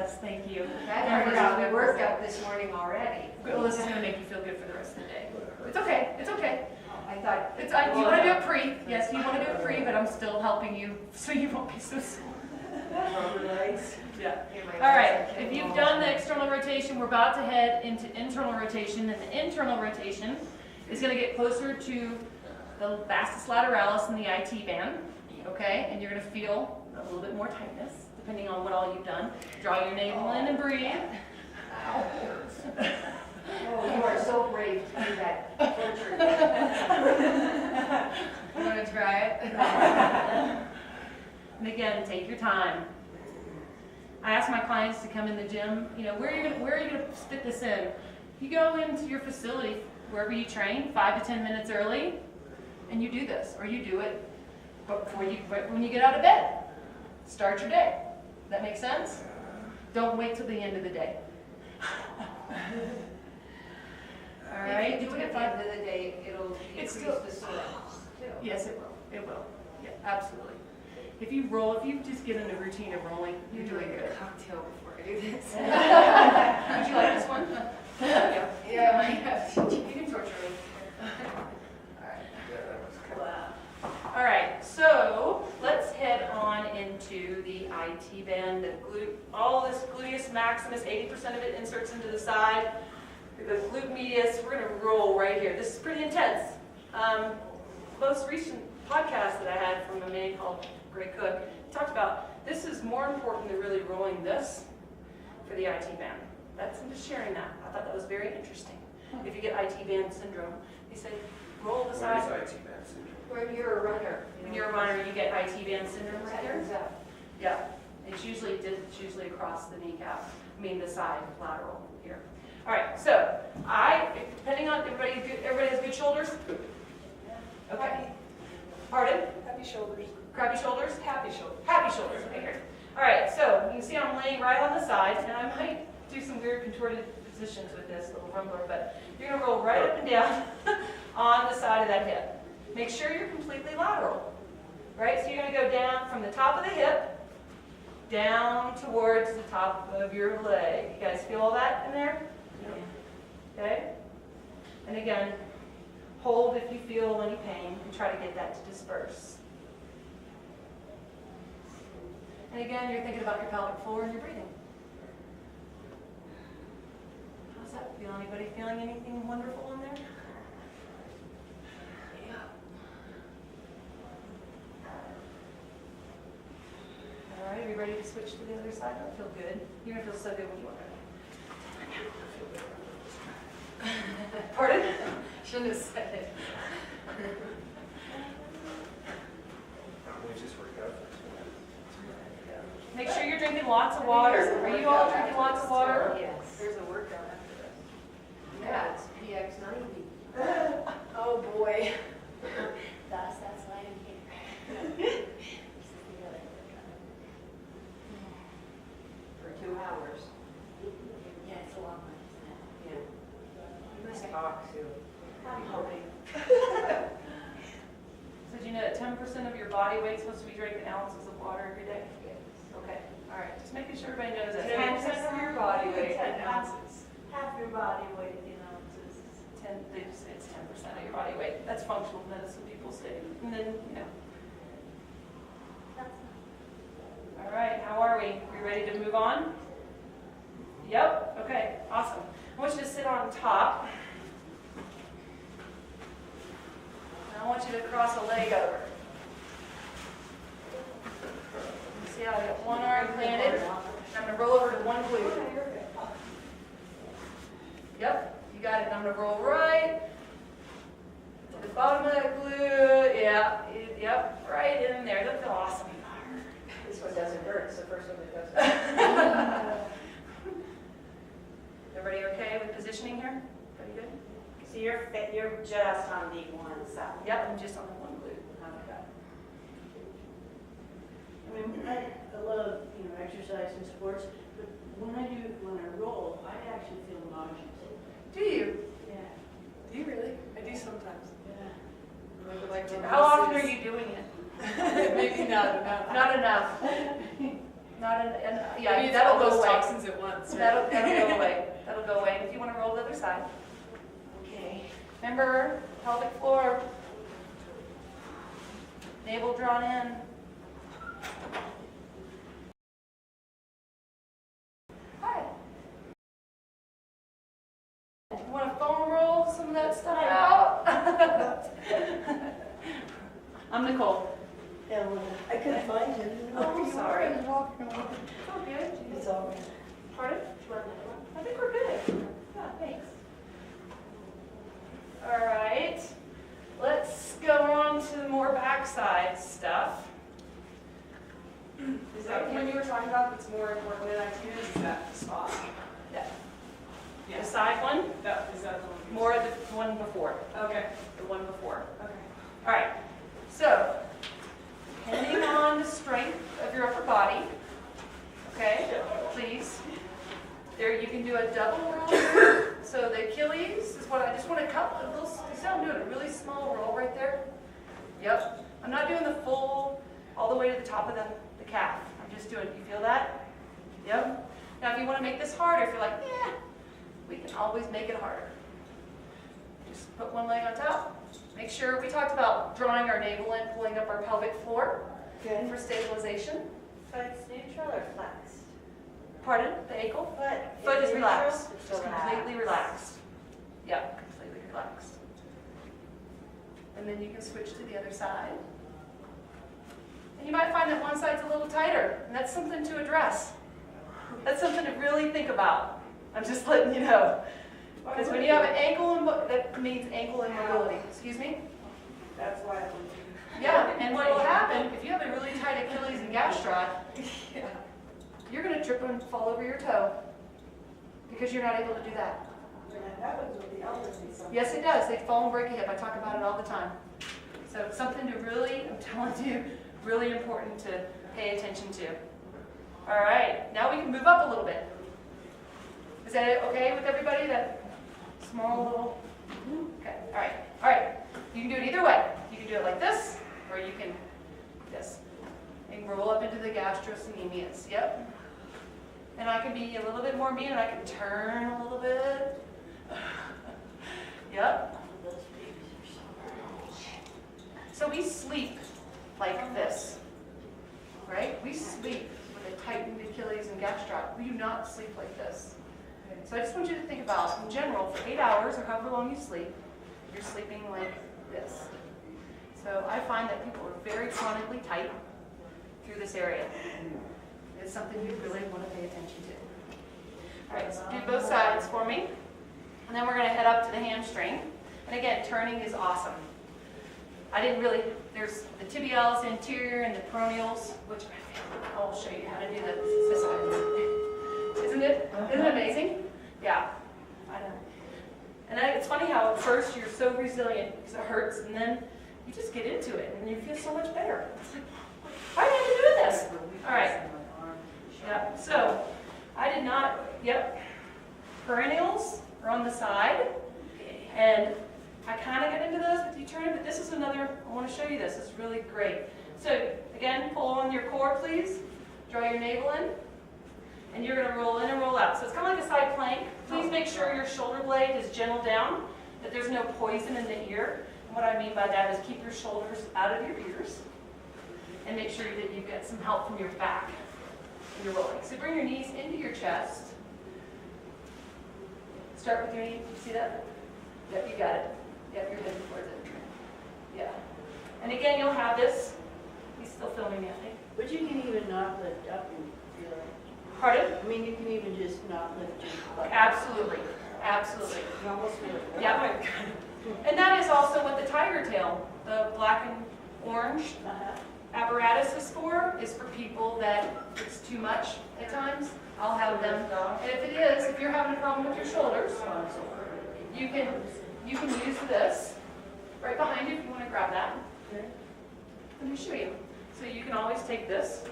Yes, thank you. That part is a workout this morning already. Well, this is going to make you feel good for the rest of the day. It's okay. It's okay. I thought. It's, you want to do it pre. Yes, you want to do it pre, but I'm still helping you so you won't be so sore. Yeah. All right. If you've done the external rotation, we're about to head into internal rotation, and the internal rotation is going to get closer to the vastus lateralis in the IT band. Okay, and you're going to feel a little bit more tightness depending on what all you've done. Draw your navel in and breathe. Ow. Oh, you are so brave to do that torture. You want to try it? And again, take your time. I ask my clients to come in the gym, you know, where are you going to fit this in? You go into your facility, wherever you train, 5 to 10 minutes early, and you do this, or you do it right when you get out of bed. Start your day. That make sense? Don't wait till the end of the day. All right. If you do it at the end of the day, it'll increase the soreness too. Yes, it will. It will. Yeah, absolutely. If you just get in a routine of rolling, you're doing good. Cocktail before I do this. Would you like this one? Yeah, I have to. You can torture me. All right, so let's head on into the IT band. All this gluteus maximus, 80% of it inserts into the side. The glute medius, we're going to roll right here. This is pretty intense. Most recent podcast that I had from a man called Greg Cook talked about this is more important than really rolling this for the IT band. I'm just sharing that. I thought that was very interesting. If you get IT band syndrome, he said roll the side. What is IT band syndrome? When you're a runner. When you're a runner, you get IT band syndrome right here. Turns out. Yeah, it's usually across the kneecap. I mean the side, lateral here. All right, so depending on everybody has good shoulders. Okay. Pardon? Happy shoulders. Crabby shoulders? Happy shoulders. Happy shoulders. Okay, here. All right, so you can see I'm laying right on the side, and I might do some weird contorted positions with this little rumbler, but you're going to roll right up and down on the side of that hip. Make sure you're completely lateral, right? So you're going to go down from the top of the hip, down towards the top of your leg. You guys feel all that in there? Okay? And again, hold if you feel any pain and try to get that to disperse. And again, you're thinking about your pelvic floor and your breathing. How's that feel? Anybody feeling anything wonderful in there? All right, are you ready to switch to the other side? That'll feel good. You're going to feel so good when you walk out. Pardon? Shouldn't have said it. We just worked out. Make sure you're drinking lots of water. Are you all drinking lots of water? Yes. There's a workout after this. Yeah, it's PX90. Oh boy. That's why I'm here. For 2 hours. Yeah, it's a long one, isn't it? Yeah. You must talk soon. I'm hoping. So did you know that 10% of your body weight is supposed to be drinking ounces of water every day? Yes. Okay, all right. Just making sure everybody knows that. 10% of your body weight. 10 ounces. Half your body weight in ounces. They just say it's 10% of your body weight. That's functional medicine, people say. And then, That's All right, how are we? We ready to move on? Yep, okay, awesome. I want you to sit on top. And I want you to cross a leg over. You see how I got one arm planted? I'm going to roll over to one glute. Yep, you got it. And I'm going to roll right to the bottom of that glute. Yeah, yep, right in there. That'll feel awesome. This one doesn't hurt. It's the first one that doesn't. Everybody okay with positioning here? Pretty good? So you're just on the one side. Yep, I'm just on the one glute. Okay. I mean, I love, exercise and sports, but when I roll, I actually feel nauseous. Do you? Yeah. Do you really? I do sometimes. Yeah. I would like to. How often are you doing it? Maybe not enough. Not enough. Not an, Maybe yeah, it's that'll all go those away. toxins at once. That'll go away. That'll go away. If you want to roll the other side. Okay. Remember, pelvic floor. Navel drawn in. Hi. You want to foam roll some of that stuff out? I'm Nicole. Yeah, well, I couldn't find him. Oh, I'm sorry. I was walking over. It's all good. It's all right. Pardon? I think we're good. Yeah, thanks. All right. Let's go on to the more backside stuff. Is that when you were talking about what's more important than activities? Is that the spot? Yeah. Yeah. The side one, Is that the one? more the one before. Okay. The one before. Okay. All right. So, depending on the strength of your upper body, okay, please. There, you can do a double roll here. So the Achilles is what I just want to cut a little. You see, I'm doing a really small roll right there. Yep. I'm not doing the full, all the way to the top of the calf. I'm just doing. You feel that? Yep. Now, if you want to make this harder, if you're like, yeah, we can always make it harder. Just put one leg on top. Make sure we talked about drawing our navel in, pulling up our pelvic floor Good. for stabilization. So it's neutral or flexed? Pardon? The ankle? Foot is relaxed. Just completely relaxed. Yeah, completely relaxed. And then you can switch to the other side. And you might find that one side's a little tighter, and that's something to address. That's something to really think about. I'm just letting you know. Because when you have an ankle, that means ankle immobility. Excuse me? That's why I'm. Yeah, and what will happen, if you have a really tight Achilles and gastroc, you're going to trip and fall over your toe because you're not able to do that. That happens with the elderly sometimes. Yes, it does. They fall and break a hip. I talk about it all the time. So it's something to really, I'm telling you, really important to pay attention to. All right, now we can move up a little bit. Is that okay with everybody? That small little, okay, all right. All right, you can do it either way. You can do it like this, or you can this. And roll up into the gastrocnemius, yep. And I can be a little bit more mean, and I can turn a little bit. Yep. So we sleep like this, right? We sleep with a tightened Achilles and gastroc. We do not sleep like this. So I just want you to think about, in general, for 8 hours or however long you sleep, you're sleeping like this. So I find that people are very chronically tight through this area. It's something you really want to pay attention to. All right, so do both sides for me. And then we're going to head up to the hamstring. And again, turning is awesome. I didn't really, there's the tibialis anterior and the peroneals, which I'll show you how to do this side. Isn't it amazing? Yeah, I know. And then it's funny how at first you're so resilient because it hurts, and then you just get into it, and you feel so much better. It's like, why did I do this? All right. Yep. So I did not. Yep. Perennials are on the side, and I kind of get into those with you turn, but this is another. I want to show you this. It's really great. So again, pull on your core, please. Draw your navel in. And you're going to roll in and roll out. So it's kind of like a side plank. Please make sure your shoulder blade is gentle down, that there's no poison in the ear. And what I mean by that is keep your shoulders out of your ears and make sure that you get some help from your back when you're rolling. So bring your knees into your chest. Start with your knee. See that? Yep, you got it. Yep, you're heading towards it. Yeah. And again, you'll have this. He's still filming me, I think. But you can even not lift up and feel it. Pardon? I mean, you can even just not lift your butt. Absolutely. Absolutely. You almost feel it. Yep. And that is also what the tiger tail, the black and orange apparatus is for people that it's too much at times. I'll have them. And if it is, if you're having a problem with your shoulders, you can use this right behind you if you want to grab that. Let me show you. So you can always take this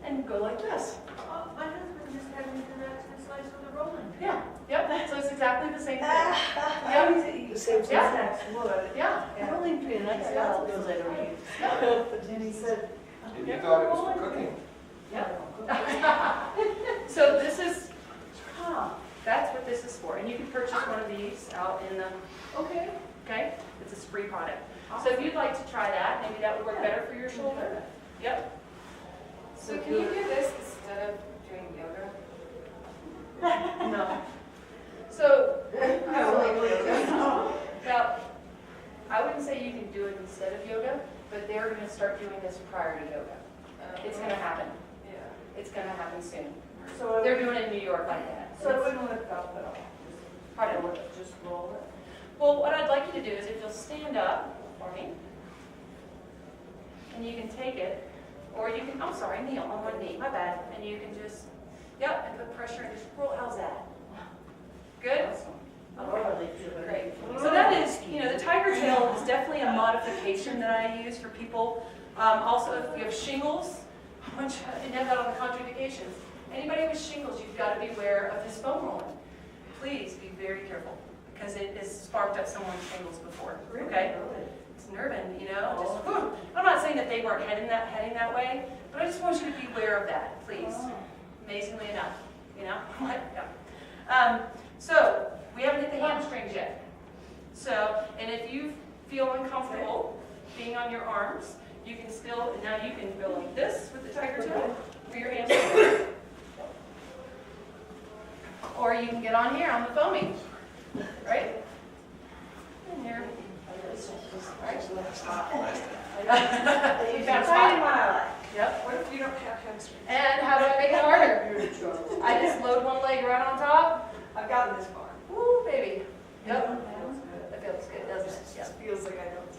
and go like this. Oh, my husband just had me do that exercise with the rolling. Yeah. Yep. So it's exactly the same thing. Yep. The same Yeah. syntax would. Yeah. Rolling pin, that's Yeah. all those I don't use. Yeah. But then he said, And you thought it was for cooking? Yep. release out in the, Okay. okay? It's a spree product. So if you'd like to try that, maybe that would work better for your shoulder. Yep. So can you do this instead of doing yoga? No. So, well, I wouldn't say you can do it instead of yoga, but they're going to start doing this prior to yoga. It's going to happen. Yeah. It's going to happen soon. So They're doing it in New York like that. So it wouldn't lift up at all? Pardon? Just roll it? Well, what I'd like you to do is if you'll stand up for me, and you can take it, or you can, I'm sorry, kneel on one knee, my bad, and you can just, yep, and put pressure and just roll. How's that? Good? Great. So that is, the tiger tail is definitely a modification that I use for people. Also, if you have shingles, I didn't have that on the contraindications. Anybody with shingles, you've got to beware of his foam rolling. Please be very careful, because it has sparked up someone's shingles before. Okay? It's nerve-ending, just, whew. I'm not saying that they weren't heading that way, but I just want you to be aware of that, please. Amazingly enough, yeah. So, we haven't hit the hamstrings yet. So, and if you feel uncomfortable being on your arms, you can still, now you can go like this with the tiger tail for your hamstring. Or you can get on here on the foaming, right? And here. Right? You found a spot. Yep. What if you don't have hamstrings? And how do I make it harder? I just load one leg right on top. I've gotten this far. Woo, baby. Yep. That feels good, doesn't it? It Yep. just feels like I don't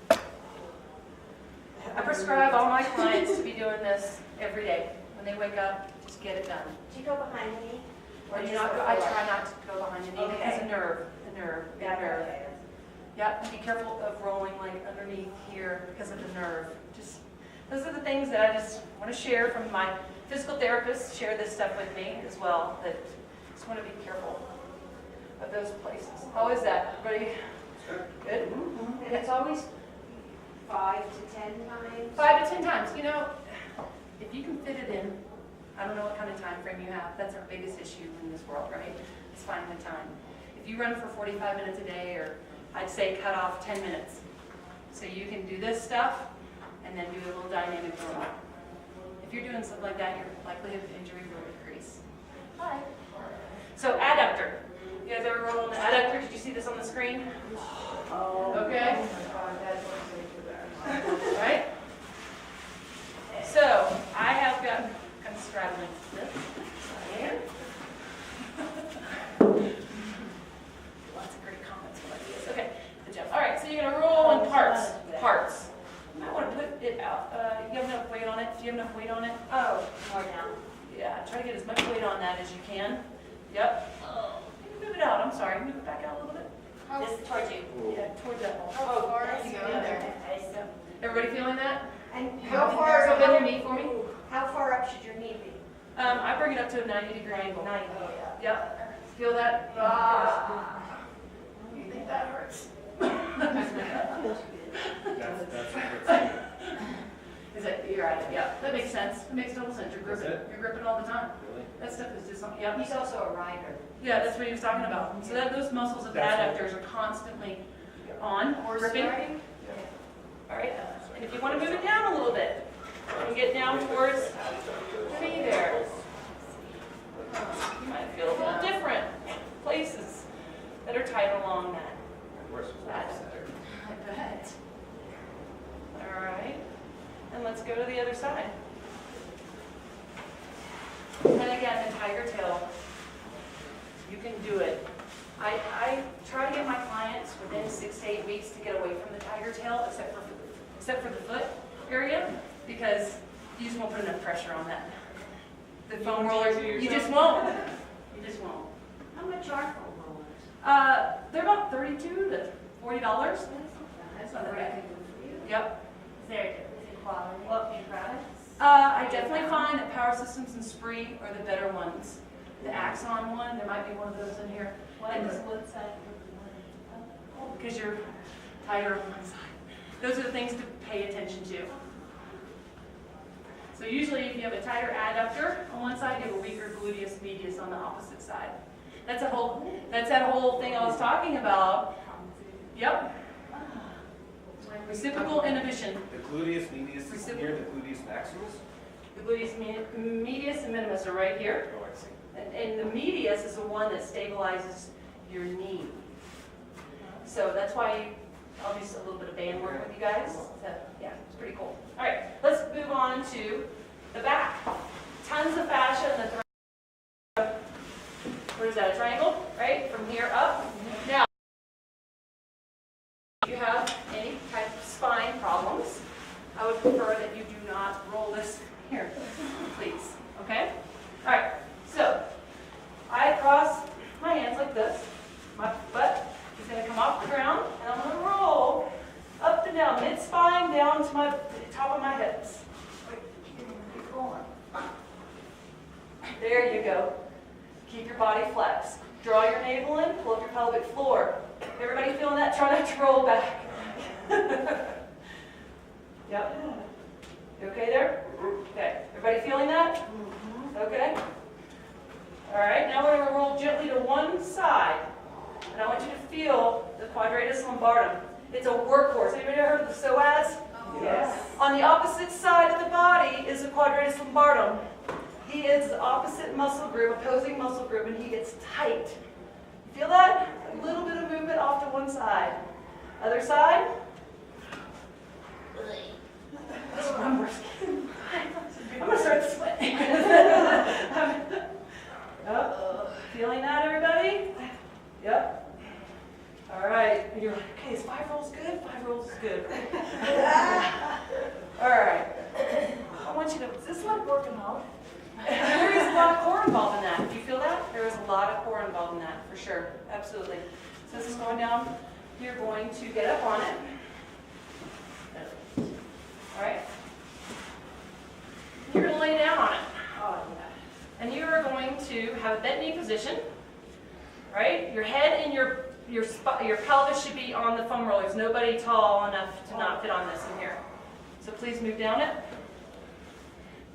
sometimes. I prescribe all my clients to be doing this every day. When they wake up, just get it done. Do you go behind the knee? Or do not go, I try not to go behind the knee because Okay. the nerve. Yep, be careful of rolling like underneath here because of the nerve. Just, those are the things that I just want to share from my physical therapist, share this stuff with me as well, that just want to be careful of those places. How is that? Everybody good? And it's always 5 to 10 times? 5 to 10 times. If you can fit it in, I don't know what kind of time frame you have. That's our biggest issue in this world, right? It's finding the time. If you run for 45 minutes a day, or I'd say cut off 10 minutes. So you can do this stuff and then do a little dynamic roll. If you're doing something like that, your likelihood of injury will decrease. Hi. So adductor. You guys ever roll on the adductor? Did you see this on the screen? Okay. Right? So I have got kind of straddling this. Here. Lots of great comments like this. Okay, good job. All right, so you're gonna roll in parts. Parts. You might want to put it out. You have enough weight on it. Do you have enough weight on it? Oh, more down. Yeah. Try to get as much weight on that as you can. Yep. You can move it out. I'm sorry. Move it back out a little bit. This towards you. Yeah, towards that wall. Oh, far Nice, you you go go there. there. Nice. Everybody feeling that? And So bend your knee for me. how far up should your knee be? I bring it up to a 90-degree angle. 90. Yep. Feel that? Ah. You think that hurts? Is it? You're right. Yeah. That makes sense. It makes total sense. You're gripping. You're gripping all the time. Really? That stuff is just something. Yeah. He's also a rider. Yeah. That's what he was talking about. So that those muscles of the adductors are constantly on, gripping. All right. And if you want to move it down a little bit, you can get down towards the knee there. You might feel a little different places that are tight along that. I bet. All right. And let's go to the other side. And again, the tiger tail. You can do it. I try to get my clients within 6 to 8 weeks to get away from the tiger tail, except for the foot area, because you just won't put enough pressure on that. The foam rollers, you just won't. You just won't. How much are foam rollers? They're about $32 to $40. That's not bad. Yep. Is it quality? Well, in products? I definitely find that Power Systems and Spree are the better ones. The Axon one, there might be one of those in here. And One side. because you're tighter on one side. Those are the things to pay attention to. So usually if you have a tighter adductor on one side, you have a weaker gluteus medius on the opposite side. That's that whole thing I was talking about. Yep. Reciprocal inhibition. The gluteus medius is here, the gluteus maximus? The gluteus medius and minimus are right here. Oh, I see. And the medius is the one that stabilizes your knee. So that's why I'll do a little bit of band work with you guys. So, yeah, it's pretty cool. All right, let's move on to the back. Tons of fascia in the throat. What is that, a triangle, right? From here up. Now, if you have any type of spine problems, I would prefer that you do not roll this here, please, okay? All right, so I cross my hands like this. My butt is going to come off the ground, and I'm going to roll up and down, mid-spine down to the top of my hips. Keep going. There you go. Keep your body flexed. Draw your navel in, pull up your pelvic floor. Everybody feeling that? Try not to roll back. Yep. You okay there? Okay. Everybody feeling that? Okay. All right, now we're going to roll gently to one side. And I want you to feel the quadratus lumbarum. It's a workhorse. Anybody ever heard of the psoas? Yes. On the opposite side of the body is the quadratus lumbarum. He is the opposite muscle group, opposing muscle group, and he gets tight. You feel that? A little bit of movement off to one side. Other side. I'm going to start sweating. Yep. Feeling that, everybody? Yep. All right. And you're like, okay, is 5 rolls good? 5 rolls is good. All right. I want you to, is this like working out? There is a lot of core involved in that. Do you feel that? There is a lot of core involved in that, for sure. Absolutely. So this is going down. You're going to get up on it. All right. You're going to lay down on it. Oh, yeah. And you are going to have a bent knee position, right? Your head and your pelvis should be on the foam roller. There's nobody tall enough to not fit on this in here. So please move down it.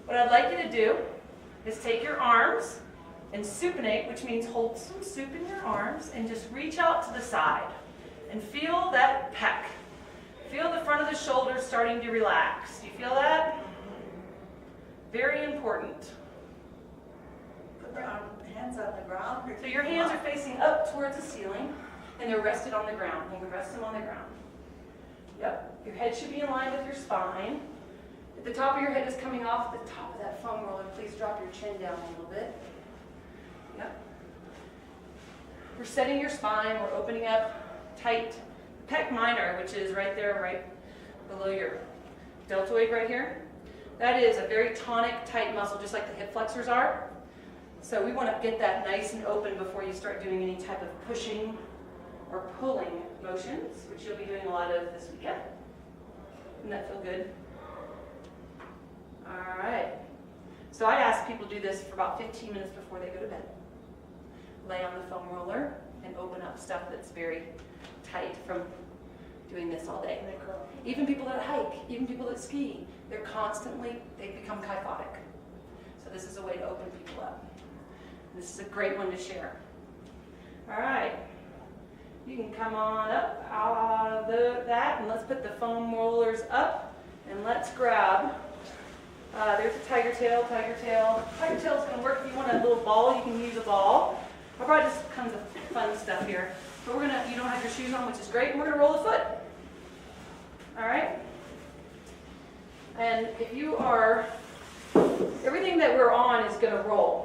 What I'd like you to do is take your arms and supinate, which means hold some soup in your arms and just reach out to the side and feel that pec. Feel the front of the shoulders starting to relax. Do you feel that? Very important. Put your hands on the ground. So your hands are facing up towards the ceiling, and they're rested on the ground. You can rest them on the ground. Yep. Your head should be in line with your spine. If the top of your head is coming off the top of that foam roller, please drop your chin down a little bit. Yep. We're setting your spine. We're opening up tight pec minor, which is right there, right below your deltoid right here. That is a very tonic, tight muscle, just like the hip flexors are. So we want to get that nice and open before you start doing any type of pushing or pulling motions, which you'll be doing a lot of this weekend. Doesn't that feel good? All right. So I ask people to do this for about 15 minutes before they go to bed. Lay on the foam roller and open up stuff that's very tight from doing this all day. Even people that hike, even people that ski, they become kyphotic. So this is a way to open people up. This is a great one to share. All right. You can come on up out of that, and let's put the foam rollers up, and let's grab. There's a tiger tail, tiger tail. Tiger tail is going to work. If you want a little ball, you can use a ball. I brought just tons of fun stuff here. But you don't have your shoes on, which is great, and we're going to roll a foot. All right? And if you are, everything that we're on is going to roll.